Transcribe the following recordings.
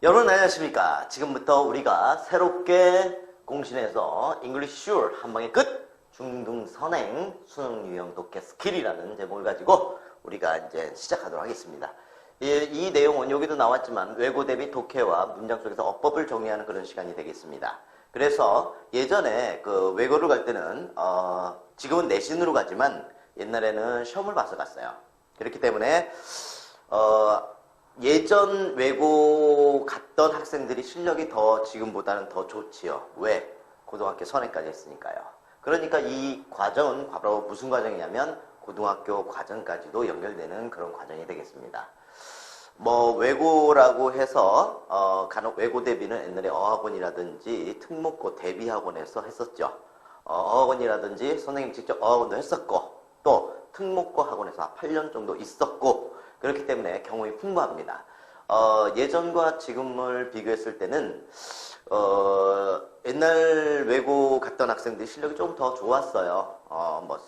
여러분 안녕하십니까. 지금부터 우리가 새롭게 공신해서 English Sure 한방의 끝 중등 선행 수능 유형 독해 스킬이라는 제목을 가지고 우리가 이제 시작하도록 하겠습니다. 이 내용은 여기도 나왔지만 외고 대비 독해와 문장 속에서 어법을 정리하는 그런 시간이 되겠습니다. 그래서 예전에 그 외고를 갈 때는 지금은 내신으로 가지만 옛날에는 시험을 봐서 갔어요. 그렇기 때문에 예전 외고 갔던 학생들이 실력이 더 지금보다는 더 좋지요. 왜? 고등학교 선행까지 했으니까요. 그러니까 이 과정은 바로 무슨 과정이냐면 고등학교 과정까지도 연결되는 그런 과정이 되겠습니다. 뭐 외고라고 해서 간혹 외고 대비는 옛날에 어학원이라든지 특목고 대비학원에서 했었죠. 어학원이라든지 선생님 직접 어학원도 했었고 또 특목고 학원에서 8년 정도 있었고 그렇기 때문에 경험이 풍부합니다. 예전과 지금을 비교했을 때는 옛날 외고 갔던 학생들이 실력이 좀 더 좋았어요. 뭐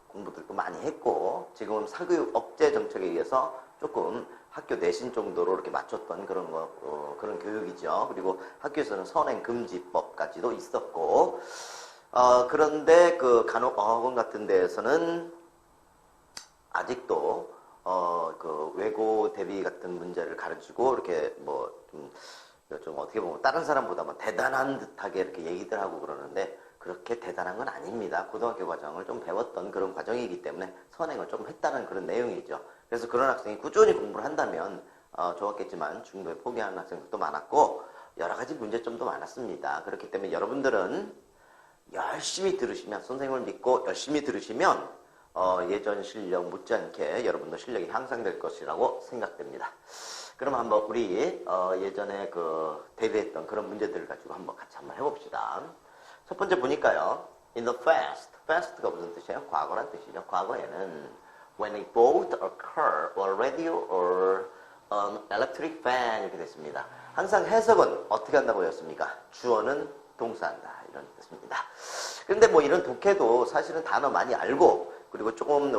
공부들도 많이 했고 지금은 사교육 억제 정책에 의해서 조금 학교 내신 정도로 이렇게 맞췄던 그런 교육이죠. 그리고 학교에서는 선행 금지법까지도 있었고 그런데 그 간혹 어학원 같은 데에서는 아직도 그 외고 대비 같은 문제를 가르치고 이렇게 뭐 좀 어떻게 보면 다른 사람보다 뭐 대단한 듯하게 이렇게 얘기들 하고 그러는데 그렇게 대단한 건 아닙니다. 고등학교 과정을 좀 배웠던 그런 과정이기 때문에 선행을 좀 했다는 그런 내용이죠. 그래서 그런 학생이 꾸준히 공부를 한다면 좋았겠지만 중도에 포기하는 학생들도 많았고 여러 가지 문제점도 많았습니다. 그렇기 때문에 여러분들은 열심히 들으시면 선생님을 믿고 열심히 들으시면 예전 실력 못지않게 여러분도 실력이 향상될 것이라고 생각됩니다. 그럼 한번 우리 예전에 그 대비했던 그런 문제들을 가지고 같이 한번 해봅시다. 첫 번째 보니까요. In the past. past가 무슨 뜻이에요? 과거란 뜻이죠. 과거에는 when a boat, a car, or a radio, or an electric fan 이렇게 됐습니다. 항상 해석은 어떻게 한다고 했습니까? 주어는 동사한다 이런 뜻입니다. 그런데 뭐 이런 독해도 사실은 단어 많이 알고 그리고 조금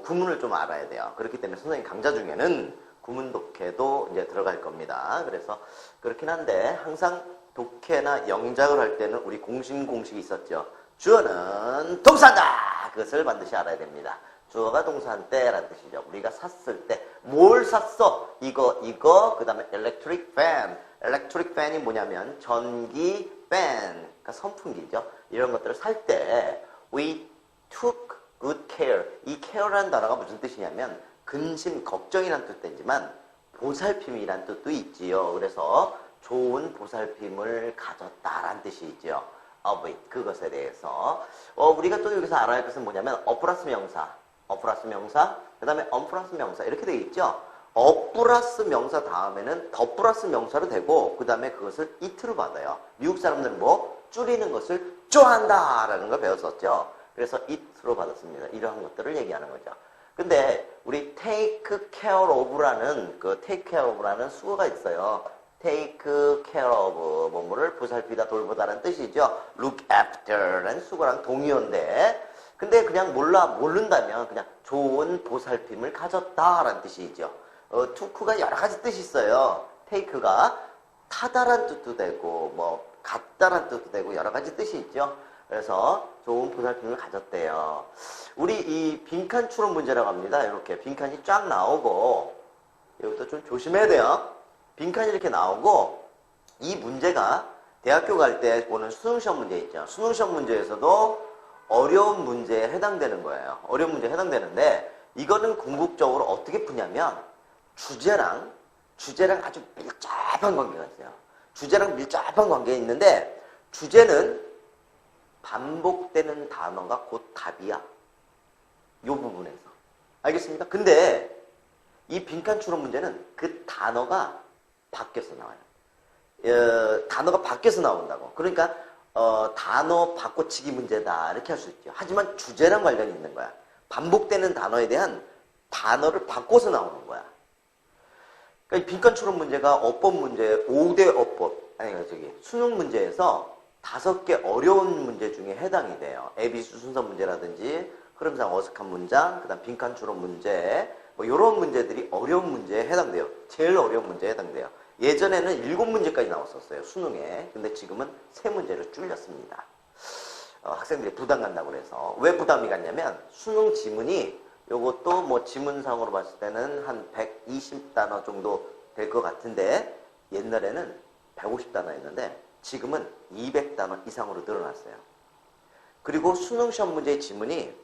구문을 좀 알아야 돼요. 그렇기 때문에 선생님 강좌 중에는 구문 독해도 이제 들어갈 겁니다. 그래서 그렇긴 한데 항상 독해나 영작을 할 때는 우리 공식이 있었죠. 주어는 동사다. 그것을 반드시 알아야 됩니다. 주어가 동사한 때라는 뜻이죠. 우리가 샀을 때 뭘 샀어? 이거 그 다음에 electric fan. electric fan이 뭐냐면 전기 팬, 그러니까 선풍기죠. 이런 것들을 살 때 we took good care. 이 care라는 단어가 무슨 뜻이냐면 근심, 걱정이란 뜻도 있지만 보살핌이란 뜻도 있지요. 그래서 좋은 보살핌을 가졌다라는 뜻이 있죠. of it, 그것에 대해서. 우리가 또 여기서 알아야 할 것은 뭐냐면 플러스 명사, 플러스 명사, 그 다음에 플러스 명사 이렇게 되어 있죠. 플러스 명사 다음에는 더 플러스 명사로 되고 그 다음에 그것을 it로 받아요. 미국 사람들은 뭐 줄이는 것을 좋아한다라는 걸 배웠었죠. 그래서 it로 받았습니다. 이러한 것들을 얘기하는 거죠. 근데 우리 take care of라는 take care of라는 수어가 있어요. take care of 뭐뭐를 보살피다 돌보다라는 뜻이죠. look after라는 수어랑 동의어인데 근데 그냥 모른다면 그냥 좋은 보살핌을 가졌다라는 뜻이죠. took가 여러 가지 뜻이 있어요. take가 타다란 뜻도 되고 뭐 갖다란 뜻도 되고 여러 가지 뜻이 있죠. 그래서 좋은 보살핌을 가졌대요. 우리 이 빈칸 추론 문제라고 합니다. 이렇게 빈칸이 쫙 나오고 여기부터 좀 조심해야 돼요. 빈칸이 이렇게 나오고 이 문제가 대학교 갈 때 보는 수능시험 문제 있죠. 수능시험 문제에서도 어려운 문제에 해당되는 거예요. 어려운 문제에 해당되는데 이거는 궁극적으로 어떻게 푸냐면 주제랑 아주 밀접한 관계가 있어요. 주제랑 밀접한 관계가 있는데 주제는 반복되는 단어가 곧 답이야. 이 부분에서. 알겠습니까? 근데 이 빈칸 추론 문제는 그 단어가 바뀌어서 나와요. 단어가 바뀌어서 나온다고. 그러니까 단어 바꿔치기 문제다 이렇게 할 수 있죠. 하지만 주제랑 관련이 있는 거야. 반복되는 단어에 대한 단어를 바꿔서 나오는 거야. 그러니까 이 빈칸 추론 문제가 어법 문제 5대 어법 수능 문제에서 5개 어려운 문제 중에 해당이 돼요. ABC 순서 문제라든지 흐름상 어색한 문장, 그 다음 빈칸 추론 문제 뭐 이런 문제들이 어려운 문제에 해당돼요. 제일 어려운 문제에 해당돼요. 예전에는 7문제까지 나왔었어요. 수능에. 근데 지금은 3문제로 줄였습니다. 학생들이 부담 간다고 그래서. 왜 부담이 갔냐면 수능 지문이 요것도 뭐 지문상으로 봤을 때는 한 120단어 정도 될 것 같은데 옛날에는 150단어였는데 지금은 200단어 이상으로 늘어났어요. 그리고 수능 시험 문제의 지문이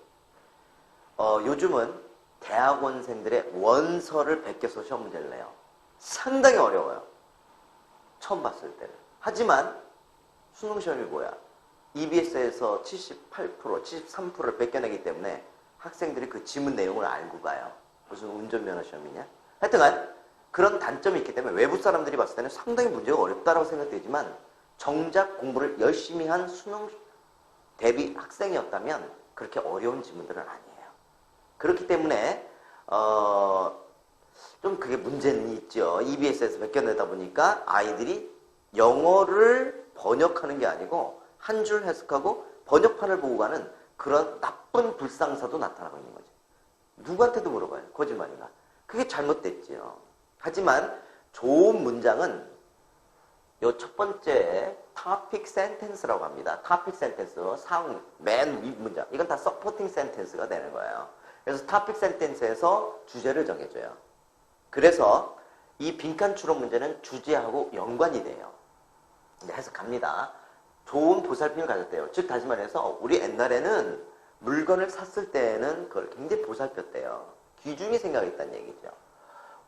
요즘은 대학원생들의 원서를 베껴서 시험 문제를 내요. 상당히 어려워요. 처음 봤을 때는. 하지만 수능 시험이 뭐야? EBS에서 78%, 73%를 베껴내기 때문에 학생들이 그 지문 내용을 알고 가요. 무슨 운전면허 시험이냐? 하여튼간 그런 단점이 있기 때문에 외부 사람들이 봤을 때는 상당히 문제가 어렵다고 생각되지만 정작 공부를 열심히 한 수능 대비 학생이었다면 그렇게 어려운 지문들은 아니에요. 그렇기 때문에 좀 그게 문제는 있죠. EBS에서 베껴내다 보니까 아이들이 영어를 번역하는 게 아니고 한 줄 해석하고 번역판을 보고 가는 그런 나쁜 불상사도 나타나고 있는 거죠. 누구한테도 물어봐요. 거짓말인가. 그게 잘못됐지요. 하지만 좋은 문장은 요 첫 번째 topic sentence라고 합니다. topic sentence, 맨 윗 문장. 이건 다 supporting sentence가 되는 거예요. 그래서 topic sentence에서 주제를 정해줘요. 그래서 이 빈칸 추론 문제는 주제하고 연관이 돼요. 이제 해석합니다. 좋은 보살핌을 가졌대요. 즉 다시 말해서 우리 옛날에는 물건을 샀을 때는 그걸 굉장히 보살폈대요. 귀중히 생각했다는 얘기죠.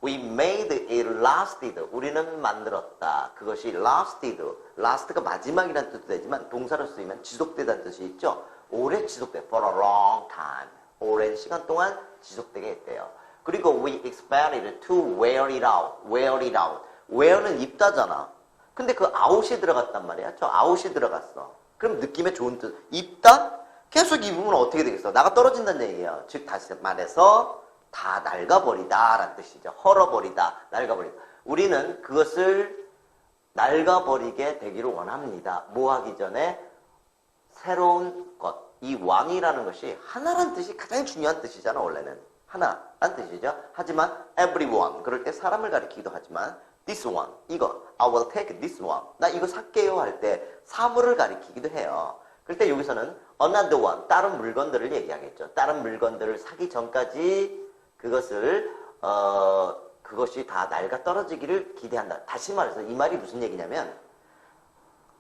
We made it lasted. 우리는 만들었다. 그것이 lasted. last가 마지막이라는 뜻도 되지만 동사로 쓰이면 지속되다는 뜻이 있죠. 오래 지속돼. for a long time. 오랜 시간 동안 지속되게 했대요. 그리고 we expected to wear it out. wear it out. wear는 입다잖아. 근데 그 out이 들어갔단 말이야. 저 out이 들어갔어. 그럼 느낌에 좋은 뜻. 입다? 계속 입으면 어떻게 되겠어? 나가 떨어진다는 얘기야. 즉 다시 말해서 다 낡아버리다 라는 뜻이죠. 헐어버리다, 낡아버리다. 우리는 그것을 낡아버리게 되기를 원합니다. 뭐 하기 전에? 새로운 것. 이 왕이라는 것이 하나라는 뜻이 가장 중요한 뜻이잖아, 원래는. 하나라는 뜻이죠. 하지만 everyone. 그럴 때 사람을 가리키기도 하지만 this one. 이거. I will take this one. 나 이거 살게요 할 때 사물을 가리키기도 해요. 그럴 때 여기서는 another one. 다른 물건들을 얘기하겠죠. 다른 물건들을 사기 전까지 그것이 다 낡아 떨어지기를 기대한다. 다시 말해서 이 말이 무슨 얘기냐면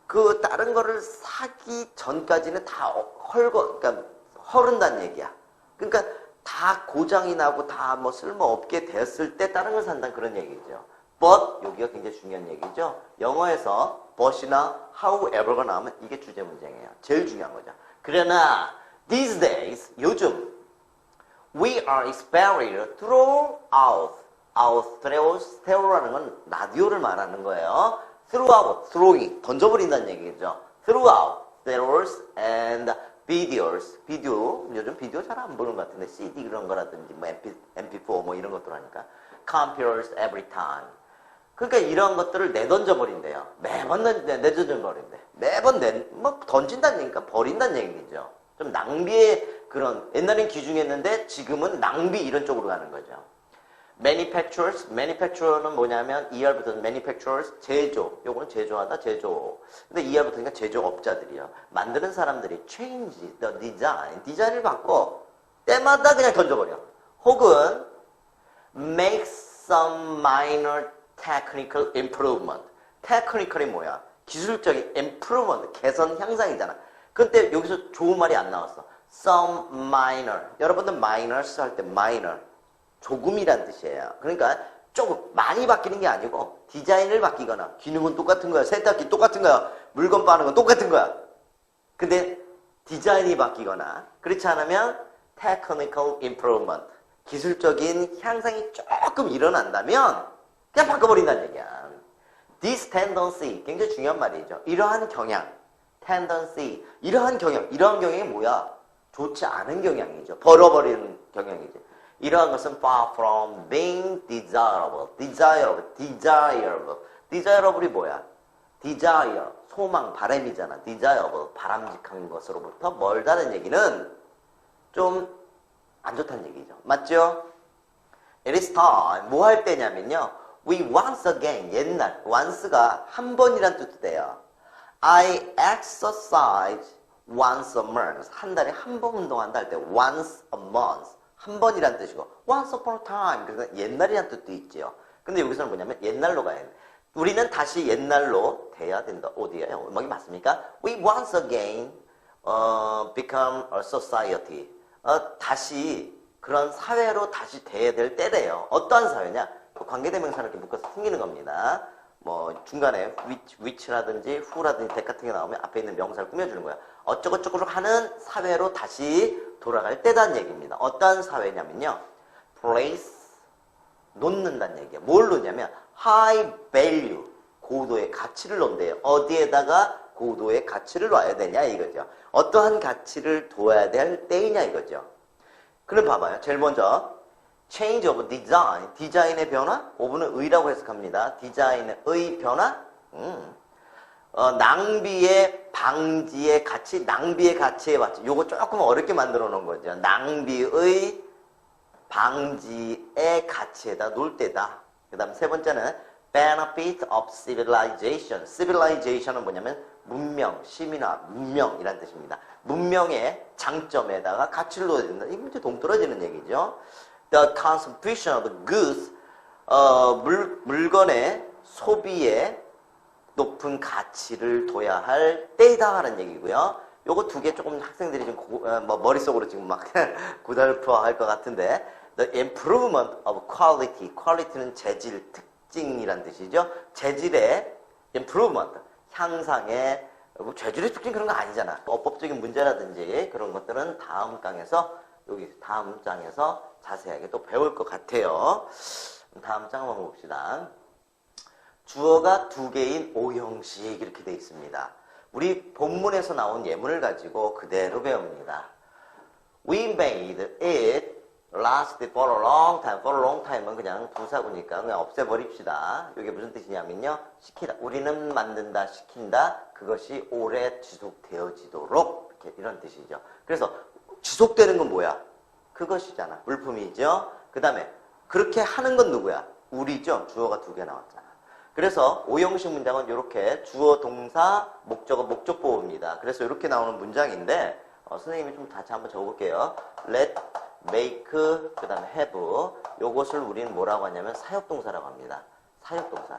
그 다른 거를 사기 전까지는 다 그러니까 헐은다는 얘기야. 그러니까 다 고장이 나고 다 뭐 쓸모없게 됐을 때 다른 걸 산다는 그런 얘기죠. But 여기가 굉장히 중요한 얘기죠. 영어에서 but이나 however가 나오면 이게 주제 문장이에요. 제일 중요한 거죠. 그러나 these days 요즘 we are experiencing throughout. through라는 건 라디오를 말하는 거예요. throughout, throwing, 던져버린다는 얘기죠. throughout, theaters and videos. 비디오, 요즘 비디오 잘 안 보는 것 같은데 CD 그런 거라든지 뭐 MP4 뭐 이런 것들 하니까 computers every time. 그러니까 이런 것들을 내던져버린대요. 매번 내던져버린대. 매번 뭐 던진다는 얘기니까 버린다는 얘기죠. 좀 낭비의 그런, 옛날엔 귀중했는데 지금은 낭비 이런 쪽으로 가는 거죠. manufacturer는 뭐냐면 ER부터 manufacturers, 제조. 요거는 제조하다, 제조. 근데 ER부터니까 제조업자들이요. 만드는 사람들이 change the design. 디자인을 바꿔. 때마다 그냥 던져버려. 혹은 make some minor technical improvement. technical이 뭐야? 기술적인 improvement, 개선, 향상이잖아. 근데 여기서 좋은 말이 안 나왔어. some minor. 여러분들 minors 할 때 minor. 조금이란 뜻이에요. 그러니까 조금 많이 바뀌는 게 아니고 디자인을 바뀌거나 기능은 똑같은 거야. 세탁기 똑같은 거야. 물건 빠는 건 똑같은 거야. 근데 디자인이 바뀌거나 그렇지 않으면 technical improvement. 기술적인 향상이 조금 일어난다면 그냥 바꿔버린다는 얘기야. This tendency. 굉장히 중요한 말이죠. 이러한 경향. tendency. 이러한 경향이 뭐야? 좋지 않은 경향이죠. 벌어버리는 경향이죠. 이러한 것은 far from being desirable. desirable이 뭐야? desire, 소망, 바람이잖아. desirable, 바람직한 것으로부터 멀다는 얘기는 좀 안 좋다는 얘기죠. 맞죠? It is time. 뭐 할 때냐면요. We once again, 옛날, once가 한 번이란 뜻도 돼요. I exercise once a month. 한 달에 한 번 운동한다 할 때 once a month. 한 번이란 뜻이고 once upon a time. 그래서 옛날이란 뜻도 있지요. 근데 여기서는 뭐냐면 옛날로 가야 돼. 우리는 다시 옛날로 돼야 된다. 어디에요? 음악이 맞습니까? We once again become a society. 다시 그런 사회로 다시 돼야 될 때래요. 어떠한 사회냐? 관계대명사를 이렇게 묶어서 생기는 겁니다. 뭐 중간에 which라든지 who라든지 that 같은 게 나오면 앞에 있는 명사를 꾸며주는 거야. 어쩌고저쩌고 하는 사회로 다시 돌아갈 때다는 얘기입니다. 어떠한 사회냐면요. place, 놓는다는 얘기예요. 뭘 놓냐면 high value, 고도의 가치를 놓는데요. 어디에다가 고도의 가치를 놔야 되냐 이거죠. 어떠한 가치를 둬야 될 때이냐 이거죠. 그럼 봐봐요. 제일 먼저 change of design, 디자인의 변화, 오브는 의라고 해석합니다. 디자인의 변화, 낭비의 방지의 가치, 낭비의 가치에 맞죠. 요거 조금 어렵게 만들어 놓은 거죠. 낭비의 방지의 가치에다 놓을 때다. 그 다음 세 번째는 benefit of civilization. civilization은 뭐냐면 문명, 시민화, 문명이란 뜻입니다. 문명의 장점에다가 가치를 놓아야 된다. 이게 이제 동떨어지는 얘기죠. The consumption of goods, 물건의 소비에 높은 가치를 둬야 할 때이다 하는 얘기고요. 요거 두 개 조금 학생들이 좀 머릿속으로 지금 막 고달퍼할 것 같은데 The improvement of quality, quality는 재질, 특징이란 뜻이죠. 재질의 improvement, 향상의 재질의 특징 그런 거 아니잖아. 어법적인 문제라든지 그런 것들은 다음 강에서 여기 다음 장에서 자세하게 또 배울 것 같아요. 다음 장 한번 봅시다. 주어가 두 개인 오형식 이렇게 되어 있습니다. 우리 본문에서 나온 예문을 가지고 그대로 배웁니다. We made it last for a long time. For a long time은 그냥 부사구니까 그냥 없애버립시다. 이게 무슨 뜻이냐면요. 시키다. 우리는 만든다, 시킨다. 그것이 오래 지속되어지도록 이렇게 이런 뜻이죠. 그래서 지속되는 건 뭐야? 그것이잖아. 물품이죠. 그 다음에 그렇게 하는 건 누구야? 우리죠. 주어가 두 개 나왔잖아. 그래서 오형식 문장은 이렇게 주어, 동사, 목적어, 목적보호입니다. 그래서 이렇게 나오는 문장인데 선생님이 좀 다시 한번 적어볼게요. let, make, 그 다음에 have. 요것을 우리는 뭐라고 하냐면 사역동사라고 합니다. 사역동사.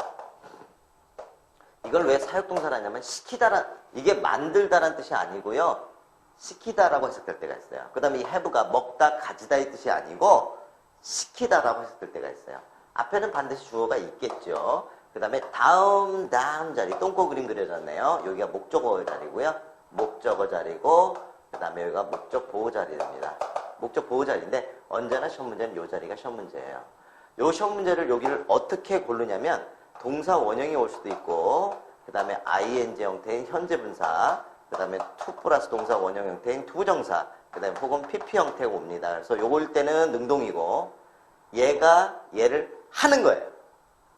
이걸 왜 사역동사라 하냐면 시키다라, 이게 만들다라는 뜻이 아니고요. 시키다라고 해석될 때가 있어요. 그 다음에 이 have가 먹다, 가지다의 뜻이 아니고 시키다라고 해석될 때가 있어요. 앞에는 반드시 주어가 있겠죠. 그 다음에 다음 자리, 똥꼬 그림 그려졌네요. 여기가 목적어 자리고요. 목적어 자리고, 그 다음에 여기가 목적 보호 자리입니다. 목적 보호 자리인데, 언제나 시험 문제는 이 자리가 시험 문제예요. 이 시험 문제를 여기를 어떻게 고르냐면, 동사 원형이 올 수도 있고, 그 다음에 ing 형태인 현재 분사, 그 다음에 to 플러스 동사 원형 형태인 투부정사, 그 다음에 혹은 pp 형태가 옵니다. 그래서 요걸 때는 능동이고, 얘가 얘를 하는 거예요.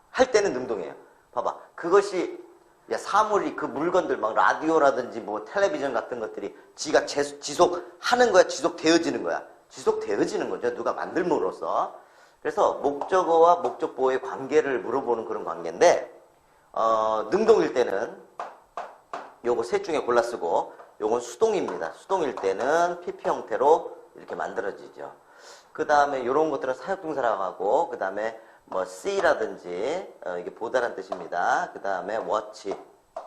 할 때는 능동이에요. 봐봐. 그것이, 사물이, 그 물건들, 막 라디오라든지 뭐 텔레비전 같은 것들이 지가 지속하는 거야? 지속되어지는 거야? 지속되어지는 거죠. 누가 만들므로써. 그래서 목적어와 목적보호의 관계를 물어보는 그런 관계인데, 능동일 때는 요거 셋 중에 골라 쓰고, 요건 수동입니다. 수동일 때는 PP 형태로 이렇게 만들어지죠. 그 다음에 요런 것들은 사역동사라고 하고, 그 다음에 뭐 see라든지 이게 보다란 뜻입니다. 그 다음에 watch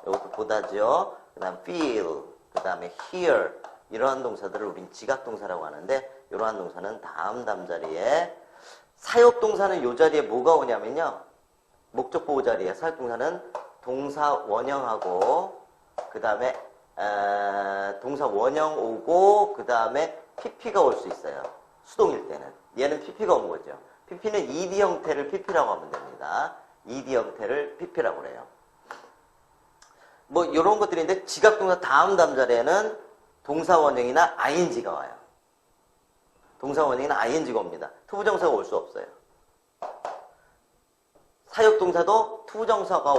이것도 보다죠. 그 다음 feel, 그 다음에 hear 이러한 동사들을 우린 지각동사라고 하는데 이러한 동사는 다음 자리에 사역동사는 이 자리에 뭐가 오냐면요. 목적 보호 자리에 사역동사는 동사 원형하고 그 다음에 동사 원형 오고 그 다음에 pp가 올 수 있어요. 수동일 때는 얘는 pp가 온 거죠. pp는 ed 형태를 pp라고 하면 됩니다. ed 형태를 pp라고 그래요. 뭐 이런 것들인데 지각동사 다음 자리에는 동사 원형이나 ing가 와요. 동사 원형이나 ing가 옵니다. 투부정사가 올 수 없어요. 사역동사도 투부정사가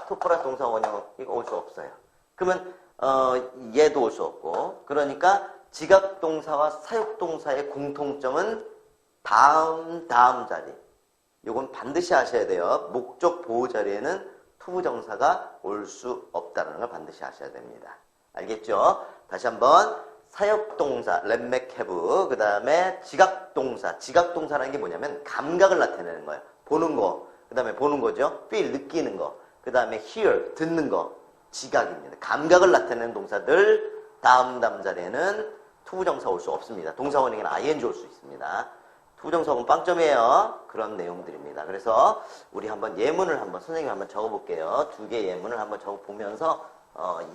투 플러스 동사 원형이 올 수 없어요. 그러면 얘도 올 수 없고 그러니까 지각동사와 사역동사의 공통점은 다음 자리. 요건 반드시 아셔야 돼요. 목적 보호 자리에는 투부정사가 올 수 없다는 걸 반드시 아셔야 됩니다. 알겠죠? 다시 한번 사역동사, 렛맥 해브, 그 다음에 지각동사. 지각동사라는 게 뭐냐면 감각을 나타내는 거예요. 보는 거, 그 다음에 보는 거죠. feel, 느끼는 거, 그 다음에 hear, 듣는 거. 지각입니다. 감각을 나타내는 동사들 다음 자리에는 투부정사 올 수 없습니다. 동사 원형에는 ing 올 수 있습니다. 투부정사 오면 빵점이에요. 그런 내용들입니다. 그래서 우리 한번 예문을 선생님이 한번 적어볼게요. 2개 예문을 한번 적어보면서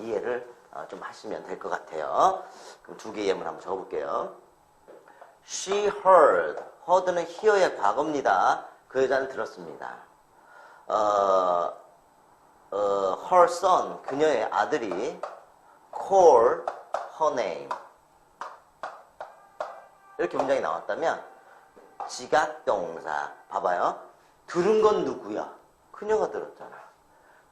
이해를 좀 하시면 될 것 같아요. 그럼 2개 예문 한번 적어볼게요. She heard. heard는 hear의 과거입니다. 그 여자는 들었습니다. her son, 그녀의 아들이 call her name. 이렇게 문장이 나왔다면 지각동사. 봐봐요. 들은 건 누구야? 그녀가 들었잖아.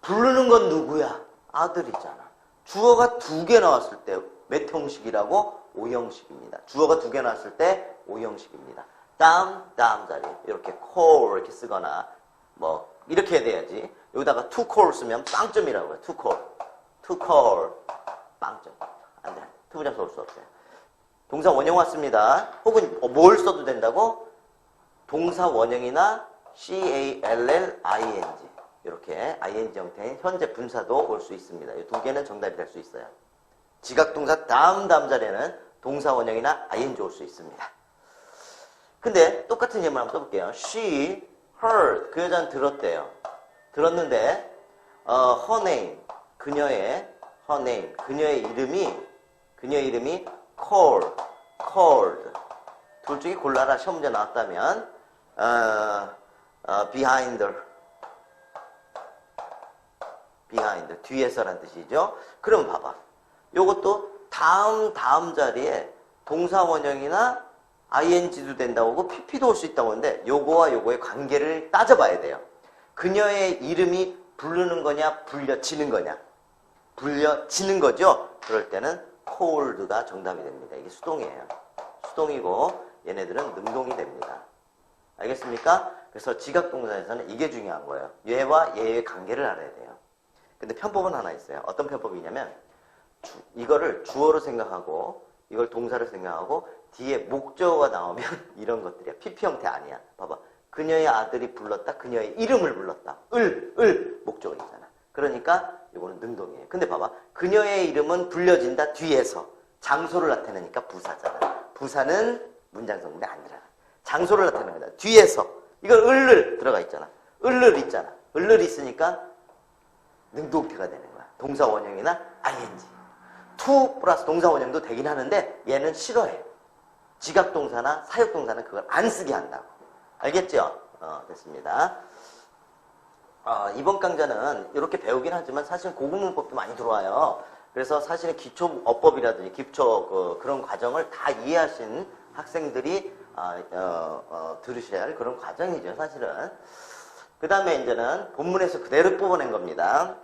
부르는 건 누구야? 아들이잖아. 주어가 2개 나왔을 때 몇 형식이라고? 5형식입니다. 주어가 2개 나왔을 때 5형식입니다. 다음 자리 이렇게 call 이렇게 쓰거나 뭐 이렇게 돼야지. 여기다가 to call 쓰면 빵점이라고 해요. to call 빵점. 안 돼. 투부정사 올 수 없어요. 동사 원형 왔습니다. 혹은 뭘 써도 된다고? 동사 원형이나 call, 이렇게 ing 형태인 현재 분사도 올 수 있습니다. 이 2개는 정답이 될 수 있어요. 지각동사 다음 자리에는 동사 원형이나 ing 올 수 있습니다. 근데 똑같은 예문 한번 써볼게요. She heard. 그 여자는 들었대요. 들었는데 her name. 그녀의 이름이 called. 둘 중에 골라라. 시험 문제 나왔다면 behind. 뒤에서란 뜻이죠. 그럼 봐봐. 요것도 다음 자리에 동사 원형이나 ing도 된다고 하고 pp도 올 수 있다고 하는데 요거와 요거의 관계를 따져봐야 돼요. 그녀의 이름이 부르는 거냐 불려지는 거냐. 불려지는 거죠. 그럴 때는 called가 정답이 됩니다. 이게 수동이에요. 수동이고 얘네들은 능동이 됩니다. 알겠습니까? 그래서 지각동사에서는 이게 중요한 거예요. 얘와 얘의 관계를 알아야 돼요. 근데 편법은 하나 있어요. 어떤 편법이냐면 이거를 주어로 생각하고 이걸 동사로 생각하고 뒤에 목적어가 나오면 이런 것들이야. PP 형태 아니야. 봐봐. 그녀의 아들이 불렀다. 그녀의 이름을 불렀다. 목적어이잖아. 그러니까 이거는 능동이에요. 근데 봐봐. 그녀의 이름은 불려진다. 뒤에서. 장소를 나타내니까 부사잖아. 부사는 문장 성분이 아니라. 장소를 나타냅니다. 뒤에서. 이건 을을 들어가 있잖아. 있잖아. 있으니까 능동태가 되는 거야. 동사 원형이나 ing. to 플러스 동사 원형도 되긴 하는데 얘는 싫어해. 지각동사나 사역동사는 그걸 안 쓰게 한다고. 알겠죠? 됐습니다. 이번 강좌는 이렇게 배우긴 하지만 사실 고급문법도 많이 들어와요. 그래서 사실은 기초 어법이라든지 기초 그런 과정을 다 이해하신 학생들이 들으셔야 할 그런 과정이죠, 사실은. 그 다음에 이제는 본문에서 그대로 뽑아낸 겁니다.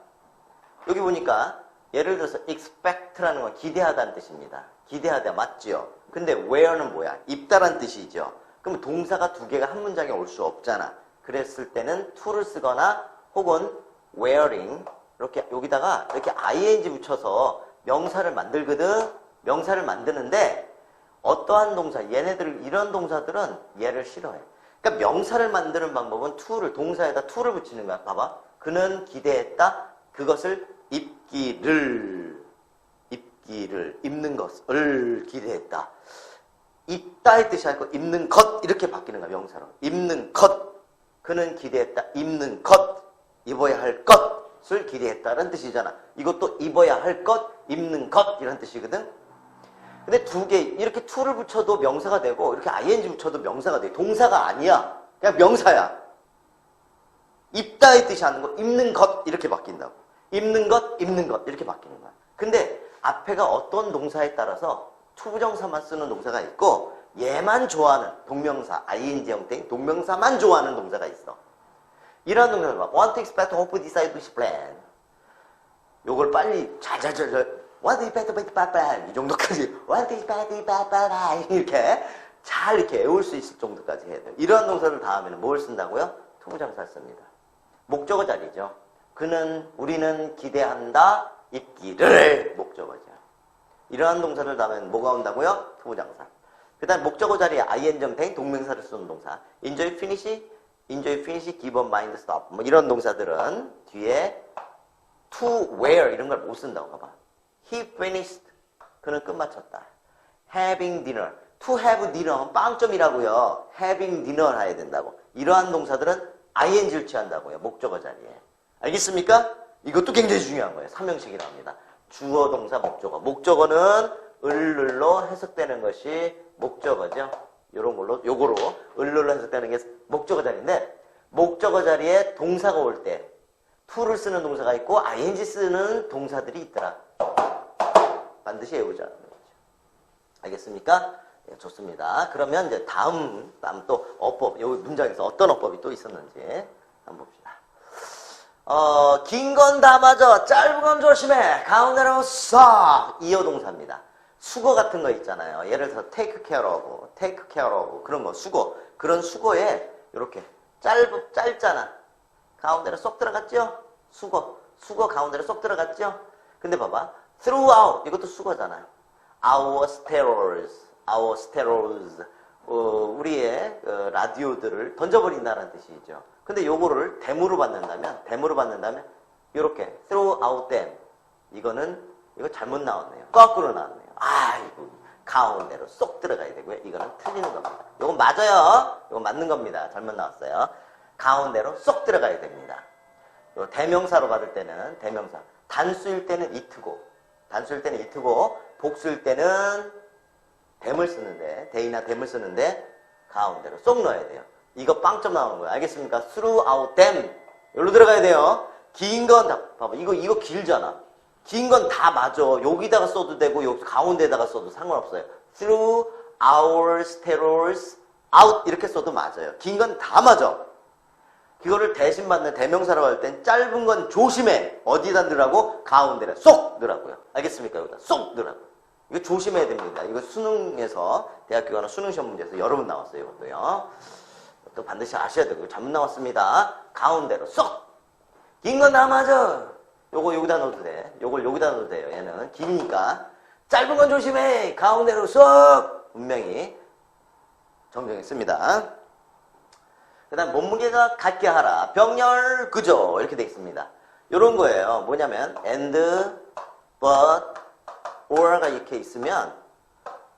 여기 보니까 예를 들어서 expect라는 건 기대하다는 뜻입니다. 기대하다 맞죠? 근데 where는 뭐야? 입다란 뜻이죠. 그럼 동사가 2개가 한 문장에 올 수 없잖아. 그랬을 때는 to를 쓰거나 혹은 wearing 이렇게 여기다가 이렇게 ing 붙여서 명사를 만들거든. 명사를 만드는데 어떠한 동사, 얘네들 이런 동사들은 얘를 싫어해. 그러니까 명사를 만드는 방법은 to를 동사에다 to를 붙이는 거야. 봐봐. 그는 기대했다. 그것을 입는 것을 기대했다. 입다의 뜻이 아니고 입는 것 이렇게 바뀌는 거야. 명사로. 입는 것. 그는 기대했다. 입는 것. 입어야 할 것을 기대했다는 뜻이잖아. 이것도 입어야 할 것, 입는 것 이런 뜻이거든. 근데 2개 이렇게 to를 붙여도 명사가 되고 이렇게 ing 붙여도 명사가 돼. 동사가 아니야. 그냥 명사야. 입다의 뜻이 아니고 입는 것 이렇게 바뀐다고. 입는 것 이렇게 바뀌는 거야. 근데 앞에가 어떤 동사에 따라서 투부정사만 쓰는 동사가 있고 얘만 좋아하는 동명사, ing 형태인 동명사만 좋아하는 동사가 있어. 이런 동사를 봐. want, expect, hope, decide, wish, plan. 요걸 빨리 잘잘잘 want, expect, 이 정도까지 want, expect, 이렇게 잘 이렇게 외울 수 있을 정도까지 해야 돼요. 이러한 동사를 다음에는 뭘 쓴다고요? 투부정사 씁니다. 목적어 자리죠. 우리는 기대한다, 있기를 목적어죠. 이러한 동사를 다음엔 뭐가 온다고요? 투부정사. 그 다음 목적어 자리에 ing 형태인 동명사를 쓰는 동사. enjoy, finish, give up, mind, stop. 뭐 이런 동사들은 뒤에 to, where 이런 걸 못 쓴다고 봐봐. He finished. 그는 끝마쳤다. Having dinner. To have dinner. 빵점이라고요. Having dinner 해야 된다고. 이러한 동사들은 ing를 취한다고요. 목적어 자리에. 알겠습니까? 이것도 굉장히 중요한 거예요. 삼형식이라고 합니다. 주어, 동사, 목적어. 목적어는 을로 해석되는 것이 목적어죠. 요거로 을로 해석되는 게 목적어 자리인데, 목적어 자리에 동사가 올 때 to를 쓰는 동사가 있고 ing 쓰는 동사들이 있더라. 반드시 외우자는 거죠. 알겠습니까? 네, 좋습니다. 그러면 이제 다음 또 어법, 여기 문장에서 어떤 어법이 또 있었는지 한번 봅시다. 긴 건 다 맞아, 짧은 건 조심해, 가운데로 싹 이어 동사입니다. 수거 같은 거 있잖아요. 예를 들어서 take care of 그런 거 수거. 그런 수거에 이렇게 짧잖아. 가운데로 쏙 들어갔죠? 수거 가운데로 쏙 들어갔죠? 근데 봐봐. throughout 이것도 수거잖아요. our stereos 우리의 라디오들을 던져버린다는 뜻이죠. 근데 요거를 대무로 받는다면 이렇게 throughout them 이거 잘못 나왔네요. 거꾸로 나왔네요. 아이고, 가운데로 쏙 들어가야 되고요. 이거는 틀리는 겁니다. 이건 맞아요. 이건 맞는 겁니다. 잘못 나왔어요. 가운데로 쏙 들어가야 됩니다. 대명사로 받을 때는 대명사. 단수일 때는 it고, 복수일 때는 댐을 쓰는데, 대이나 댐을 쓰는데 가운데로 쏙 넣어야 돼요. 이거 빵점 나오는 거예요. 알겠습니까? throughout them. 여기로 들어가야 돼요. 긴 건 다, 봐봐. 이거 길잖아. 긴 건 다 맞아. 여기다가 써도 되고 여기 가운데다가 써도 상관없어요. through our stereos out 이렇게 써도 맞아요. 긴 건 다 맞아. 그거를 대신 받는 대명사라고 할 땐 짧은 건 조심해. 어디다 넣으라고? 가운데를 쏙 넣으라고요. 알겠습니까? 여기다 쏙 넣으라고요. 이거 조심해야 됩니다. 이거 수능에서 대학교 가는 수능시험 문제에서 여러 번 나왔어요. 이것도요. 또 반드시 아셔야 되고 잘못 나왔습니다. 가운데로 쏙. 긴 건 다 맞아. 요거 여기다 넣어도 돼. 요걸 여기다 넣어도 돼요. 얘는 기니까. 짧은 건 조심해. 가운데로 쏙. 분명히 정정했습니다. 그 다음 몸무게가 같게 하라. 병렬 그저 이렇게 되어 있습니다. 요런 거예요. 뭐냐면 and, but, or가 이렇게 있으면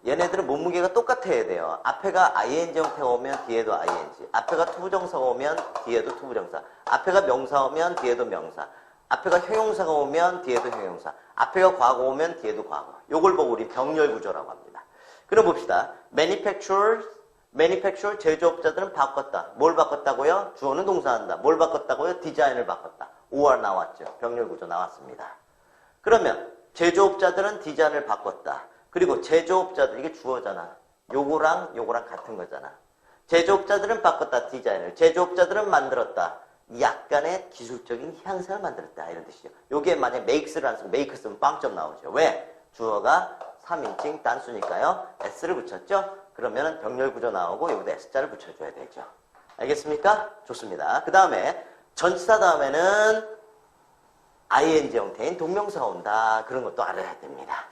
얘네들은 몸무게가 똑같아야 돼요. 앞에가 ing 형태가 오면 뒤에도 ing. 앞에가 투부정사가 오면 뒤에도 투부정사. 앞에가 명사 오면 뒤에도 명사. 앞에가 형용사가 오면 뒤에도 형용사. 앞에가 과거 오면 뒤에도 과거. 요걸 보고 우리 병렬 구조라고 합니다. 그럼 봅시다. manufacture 제조업자들은 바꿨다. 뭘 바꿨다고요? 주어는 동사한다. 뭘 바꿨다고요? 디자인을 바꿨다. or 나왔죠. 병렬 구조 나왔습니다. 그러면 제조업자들은 디자인을 바꿨다. 그리고 제조업자들, 이게 주어잖아. 요거랑 같은 거잖아. 제조업자들은 바꿨다, 디자인을. 제조업자들은 만들었다. 약간의 기술적인 향상을 만들었다. 이런 뜻이죠. 요게 만약에 makes를 안 쓰고 make 쓰면 빵점 나오죠. 왜? 주어가 3인칭 단수니까요. s를 붙였죠? 그러면 병렬 구조 나오고 여기다 s자를 붙여줘야 되죠. 알겠습니까? 좋습니다. 그 다음에 전치사 다음에는 ing 형태인 동명사가 온다. 그런 것도 알아야 됩니다.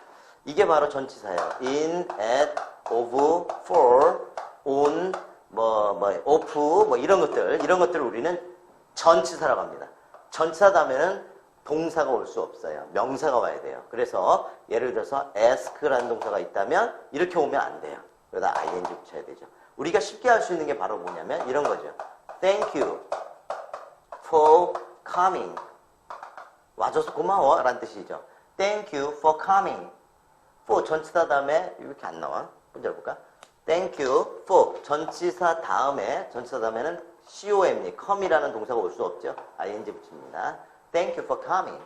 이게 바로 전치사예요. in, at, of, for, on, of, 이런 것들을 우리는 전치사라고 합니다. 전치사 다음에는 동사가 올 수 없어요. 명사가 와야 돼요. 그래서 예를 들어서 ask라는 동사가 있다면 이렇게 오면 안 돼요. 여기다 ing 붙여야 되죠. 우리가 쉽게 할 수 있는 게 바로 뭐냐면 이런 거죠. Thank you for coming. 와줘서 고마워 라는 뜻이죠. Thank you for coming. for 전치사 다음에 이렇게 안 나와. 먼저 해볼까? Thank you for 전치사 다음에는 com이 come이라는 동사가 올 수 없죠. ing 붙입니다. Thank you for coming.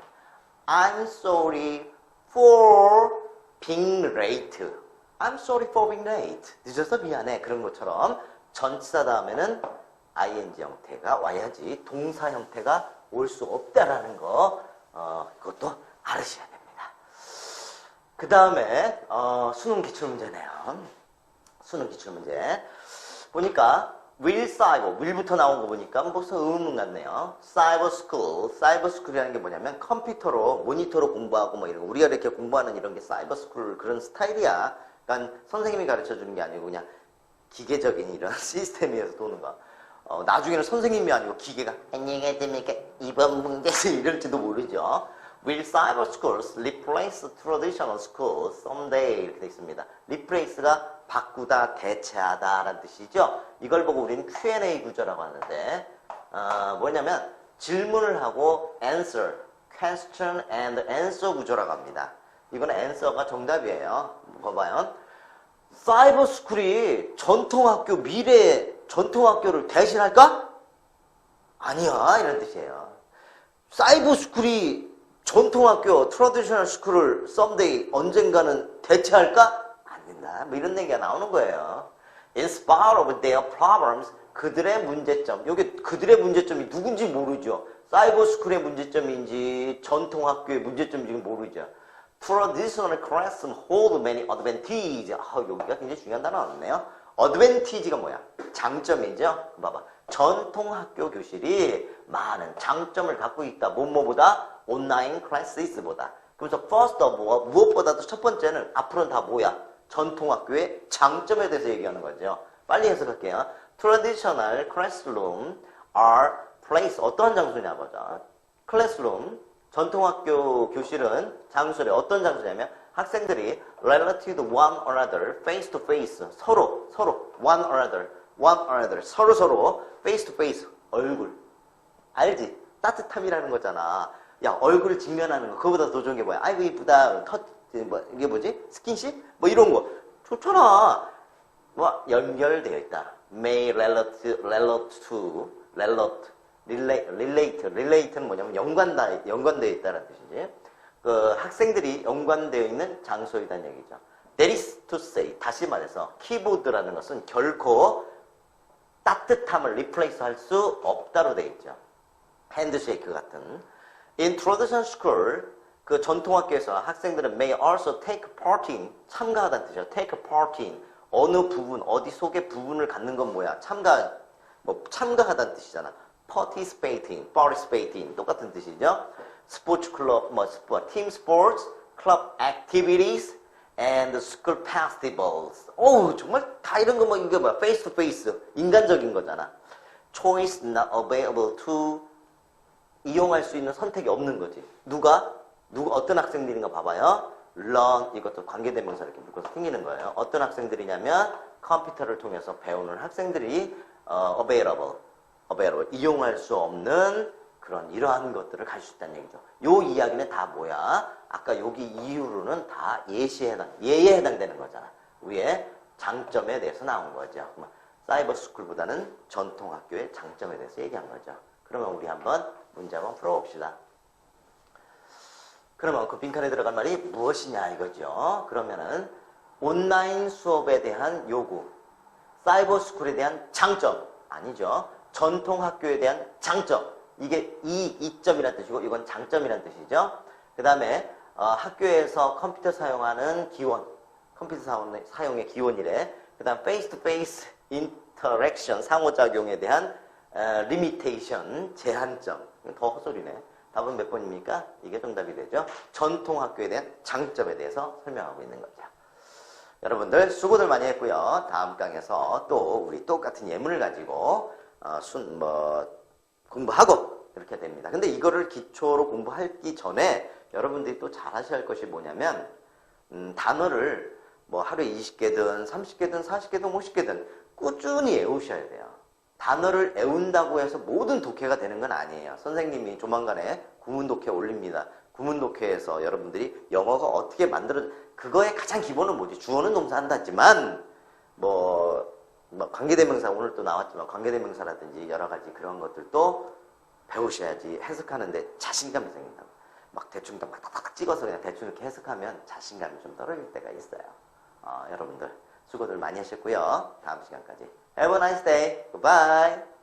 I'm sorry for being late. I'm sorry for being late. 늦어서 미안해. 그런 것처럼 전치사 다음에는 ing 형태가 와야지 동사 형태가 올 수 없다라는 거 그것도 알으셔야 됩니다. 그 다음에 수능 기출문제네요. 수능 기출문제 보니까 will cyber, will부터 나온 거 보니까 무슨 의문 같네요. cyber school, cyber school이라는 게 뭐냐면 컴퓨터로, 모니터로 공부하고 뭐 이런 거. 우리가 이렇게 공부하는 이런 게 cyber school 그런 스타일이야. 그러니까 선생님이 가르쳐 주는 게 아니고 그냥 기계적인 이런 시스템에서 도는 거. 나중에는 선생님이 아니고 기계가 안녕히 계십니까? 이번 문제에서 이럴지도 모르죠. Will cyber schools replace traditional schools someday? 이렇게 되어 있습니다. replace가 바꾸다, 대체하다 라는 뜻이죠. 이걸 보고 우리는 Q&A 구조라고 하는데 뭐냐면 질문을 하고 answer, question and answer 구조라고 합니다. 이거는 answer가 정답이에요. 봐봐요. 사이버 스쿨이 전통학교, 미래의 전통학교를 대신할까? 아니야, 이런 뜻이에요. 사이버 스쿨이 전통학교, 트래디셔널 스쿨을 someday 언젠가는 대체할까? 안 된다. 뭐 이런 얘기가 나오는 거예요. In spite of their problems, 그들의 문제점. 여기 그들의 문제점이 누군지 모르죠. 사이버 스쿨의 문제점인지 전통학교의 문제점인지 모르죠. Traditional classroom hold many advantages. 여기가 굉장히 중요한 단어 나왔네요. advantage가 뭐야? 장점이죠. 봐봐. 전통학교 교실이 많은 장점을 갖고 있다. 뭐보다? 온라인 클래스보다. 그래서 first of all, 무엇보다도 첫 번째는 앞으로는 다 뭐야? 전통학교의 장점에 대해서 얘기하는 거죠. 빨리 해석할게요. Traditional classroom are place. 어떠한 장소냐 보자. classroom, 전통학교 교실은 장소래. 어떤 장소냐면 학생들이 relative to one another, face to face, 서로, one another, 서로, face to face, 얼굴. 알지? 따뜻함이라는 거잖아. 야, 얼굴을 직면하는 거. 그거보다 더 좋은 게 뭐야? 아이고, 이쁘다. 이게 뭐지? 스킨십? 뭐 이런 거. 좋잖아. 뭐, 연결되어 있다. may relate relate는 뭐냐면 연관되어 있다는 뜻이지. 그 학생들이 연관되어 있는 장소이다는 얘기죠. That is to say, 다시 말해서 키보드라는 것은 결코 따뜻함을 replace 할 수 없다로 되어 있죠. 핸드쉐이크 같은. In traditional school, 그 전통학교에서 학생들은 may also take part in, 참가하다는 뜻이죠. take part in, 어느 부분, 어디 속의 부분을 갖는 건 뭐야? 참가하다는 뜻이잖아. participating, 똑같은 뜻이죠. 스포츠 클럽, team sports, club activities, and school festivals. 정말 다 이런 거 이게 뭐야? face to face, 인간적인 거잖아. choice not available to, 이용할 수 있는 선택이 없는 거지. 누가 어떤 학생들인가 봐봐요. learn, 이것도 관계대명사 이렇게 묶어서 생기는 거예요. 어떤 학생들이냐면 컴퓨터를 통해서 배우는 학생들이 available, 이용할 수 없는 그런 이러한 것들을 갈 수 있다는 얘기죠. 요 이야기는 다 뭐야? 아까 여기 이유로는 다 예에 해당되는 거잖아. 위에 장점에 대해서 나온 거죠. 사이버 스쿨보다는 전통학교의 장점에 대해서 얘기한 거죠. 그러면 우리 한번 문제 한번 풀어봅시다. 그러면 그 빈칸에 들어갈 말이 무엇이냐 이거죠. 그러면은 온라인 수업에 대한 요구, 사이버 스쿨에 대한 장점, 아니죠. 전통 학교에 대한 장점. 이게 이점이라는 뜻이고 이건 장점이라는 뜻이죠. 그 다음에 학교에서 컴퓨터 사용하는 기원, 컴퓨터 사용의 기원이래. 그 다음 face to face interaction, 상호작용에 대한 limitation, 제한점. 더 헛소리네. 답은 몇 번입니까? 이게 정답이 되죠. 전통 학교에 대한 장점에 대해서 설명하고 있는 거죠. 여러분들 수고들 많이 했고요. 다음 강에서 또 우리 똑같은 예문을 가지고 공부하고 이렇게 됩니다. 근데 이거를 기초로 공부하기 전에 여러분들이 또 잘 하셔야 할 것이 뭐냐면 단어를 하루에 20개든 30개든 40개든 50개든 꾸준히 외우셔야 돼요. 단어를 외운다고 해서 모든 독해가 되는 건 아니에요. 선생님이 조만간에 구문독해 올립니다. 구문독해에서 여러분들이 영어가 어떻게 그거의 가장 기본은 뭐지? 주어는 동사 한다지만 관계대명사 오늘 또 나왔지만 관계대명사라든지 여러 가지 그런 것들도 배우셔야지 해석하는데 자신감이 생긴다고. 대충 탁탁탁 찍어서 그냥 대충 이렇게 해석하면 자신감이 좀 떨어질 때가 있어요. 여러분들 수고들 많이 하셨고요. 다음 시간까지. Have a nice day. Goodbye.